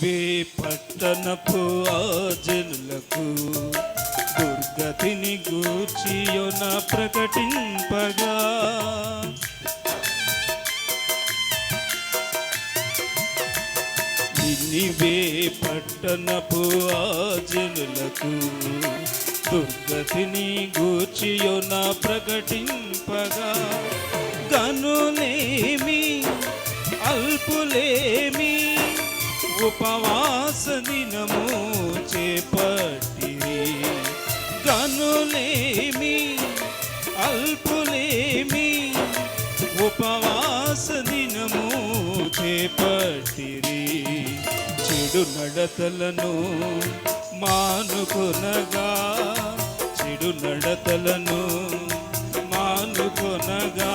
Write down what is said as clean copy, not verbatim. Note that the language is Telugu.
నినివే పట్టణపు ఆ జనులకు దుర్గతిని గూర్చియున ప్రకటింపగా నినివే పట్టణపు ఆ జనులకు దుర్గతిని గూర్చియున ప్రకటింపగా గనులేమి అల్పులేమి ఉపవాస దినము చేపట్టిరి. గనులేమి అల్పులేమి ఉపవాస దినము చేపట్టిరి. చెడు నడతలను మానుకొనగా చెడు నడతలను మానుకొనగా